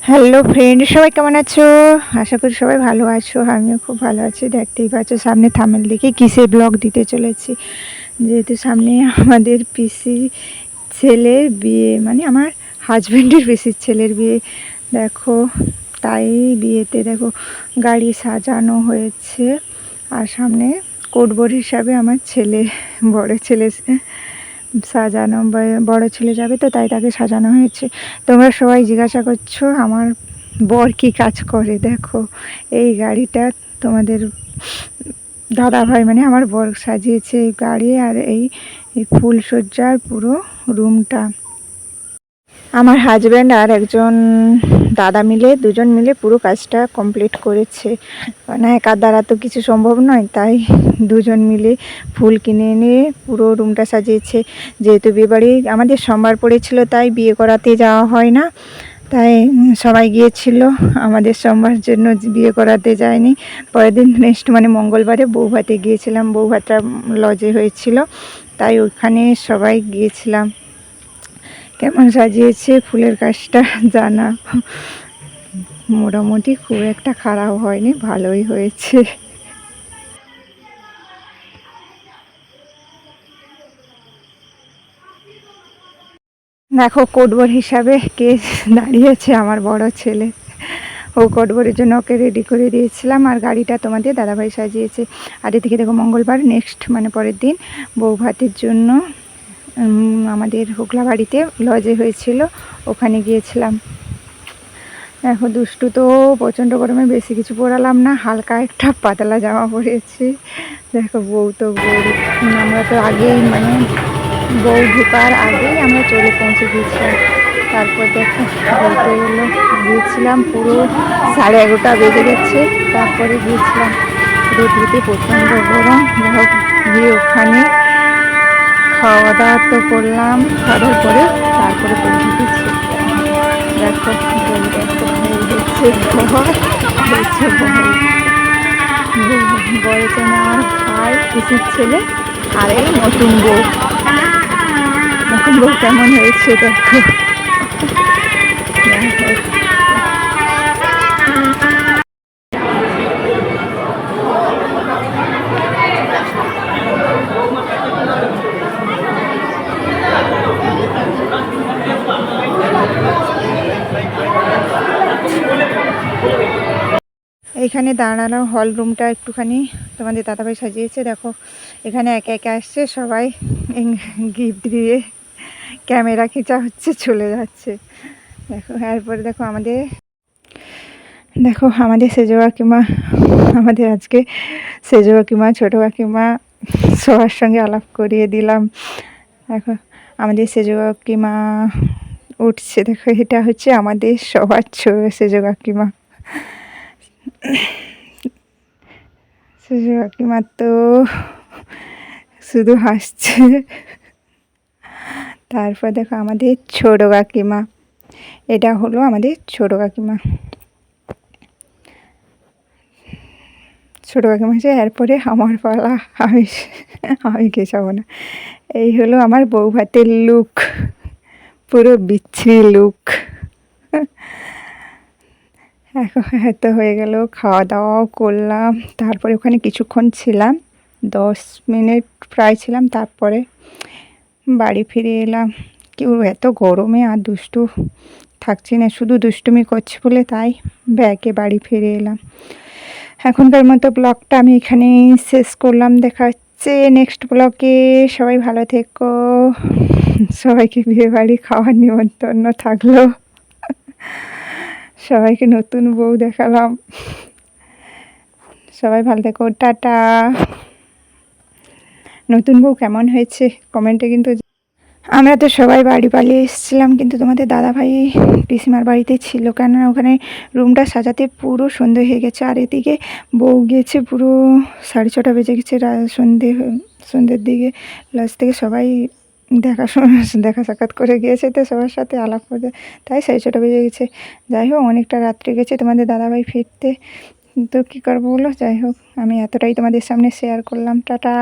Hello friend, সবাই কেমন আছো? আশা করি সবাই ভালো আছো। আমিও খুব ভালো আছি। দেখতেই পাচ্ছ সামনে থামেল দেখে কিসের ব্লগ দিতে চলেছি, যেহেতু সামনে আমাদের পিসি ছেলের বিয়ে, মানে আমার হাজব্যান্ডের পিসির ছেলের বিয়ে। দেখো, তাই বিয়েতে দেখো গাড়ি সাজানো হয়েছে। আর সামনে কোটবর হিসাবে আমার ছেলে, বড় ছেলে সাজানো, বড় ছেলে যাবে তো তাই তাকে সাজানো হয়েছে। তোমরা সবাই জিজ্ঞাসা করছো আমার বর কি কাজ করে। দেখো এই গাড়িটা তোমাদের দাদা ভাই, মানে আমার বর সাজিয়েছে এই গাড়ি আর এই ফুলসজ্জার পুরো রুমটা। আমার হাজব্যান্ড আর একজন দাদা মিলে, দুজন মিলে পুরো কাজটা কমপ্লিট করেছে। না একার দ্বারা তো কিছু সম্ভব নয়, তাই দুজন মিলে ফুল কিনে এনে পুরো রুমটা সাজিয়েছে। যেহেতু বিয়েবাড়ি আমাদের সোমবার পড়েছিল, তাই বিয়ে করাতে যাওয়া হয় না, তাই সবাই গিয়েছিল। আমাদের সোমবার জন্য বিয়ে করাতে যায়নি। পরের দিন নেক্সট মানে মঙ্গলবারে বৌভাতে গিয়েছিলাম। বৌভাতটা লজে হয়েছিল, তাই ওখানে সবাই গিয়েছিলাম। কেমন সাজিয়েছে ফুলের কাজটা জানা, মোটামুটি খুব একটা খারাপ হয়নি, ভালোই হয়েছে। দেখো কোটবর হিসাবে কে দাঁড়িয়েছে, আমার বড় ছেলে। ও কোটবরের জন্য ওকে রেডি করে দিয়েছিলাম, আর গাড়িটা তোমাদের দাদাভাই সাজিয়েছে। আর এদিকে দেখো মঙ্গলবার নেক্সট মানে পরের দিন বউ ভাতের জন্য আমাদের হুগলা বাড়িতে লজে হয়েছিল, ওখানে গিয়েছিলাম। দেখো দুষ্টু তো প্রচণ্ড গরমে বেশি কিছু পরালাম না, হালকা একটা পাতলা জামা পরেছি। দেখো বউ তো আমরা তো আগেই মানে বউ ঢোকার আগেই আমরা চলে পৌঁছে গিয়েছিলাম। তারপর দেখো বলতে গেলো গিয়েছিলাম পুরো 11:30 বেজে গেছে, তারপরে গিয়েছিলাম। রোদ্রুতে প্রচণ্ড গরম, যাই গিয়ে ওখানে খাওয়া দাওয়া তো করলাম, খাওয়ার পরে তারপরে পৌঁছেছি। দেখো বউ, দেখো এই হচ্ছে ঘর, হচ্ছে বয়েছে না আমার ভাই পিসির ছেলে, আর এই নতুন বউ। নতুন বউ কেমন হয়েছে দেখো। এইখানে দাঁড়ানো হল রুমটা একটুখানি তোমাদের দাদাভাই সাজিয়েছে। দেখো এখানে একে একে আসছে সবাই, গিফট দিয়ে ক্যামেরা খিঁচা হচ্ছে, চলে যাচ্ছে। দেখো এরপরে দেখো আমাদের সেজো কাকিমা, আমাদের আজকে সেজো কাকিমা, ছোটো কাকিমা সবার সঙ্গে আলাপ করিয়ে দিলাম। দেখো আমাদের সেজো কাকিমা উঠছে। দেখো এটা হচ্ছে আমাদের সবার সেজো কাকিমা। সেজো কাকিমা তো শুধু হাসছে। তারপর দেখো আমাদের ছোটো কাকিমা, এটা হলো আমাদের ছোটো কাকিমা। ছোটো কাকিমা হচ্ছে, এরপরে আমার পালা, আমি কেসাবো না। এই হলো আমার বউ ভাতের লুক, পুরো বিচ্ছিরি লুক। এখন এত হয়ে গেল, খাওয়া দাওয়াও করলাম, তারপরে ওখানে কিছুক্ষণ ছিলাম, 10 মিনিট প্রায় ছিলাম, তারপরে বাড়ি ফিরে এলাম। কেউ এত গরমে আর দুষ্টু থাকছি না, শুধু দুষ্টুমি করছে বলে তাই ব্যাগে বাড়ি ফিরে এলাম। এখনকার মতো ব্লগটা আমি এখানেই শেষ করলাম। দেখা হচ্ছে নেক্সট ব্লগে। সবাই ভালো থেকো। সবাইকে বিয়ে বাড়ি খাওয়ার নিমন্ত্রণ থাকলো। সবাইকে নতুন বউ দেখালাম। সবাই ভালো থেকো, টাটা। নতুন বউ কেমন হয়েছে কমেন্টে কিন্তু। আমরা তো সবাই বাড়ি পালিয়ে এসেছিলাম, কিন্তু তোমাদের দাদাভাই পিসিমার বাড়িতে ছিল, কেননা ওখানে রুমটা সাজাতে পুরো সন্ধে হয়ে গেছে। আর এদিকে বউ গিয়েছে, পুরো 6:30 বেজে গেছে সন্ধ্যের দিকে। লজ থেকে সবাই দেখা সাক্ষাৎ করে গিয়েছে, তো সবার সাথে আলাপ করে, তাই 6:30 বেজে গেছে। যাই হোক অনেকটা রাত্রে গেছে তোমাদের দাদাভাই ফিরতে, তো কী করবো বলো। যাই হোক আমি এতটাই তোমাদের সামনে শেয়ার করলাম, টাটা।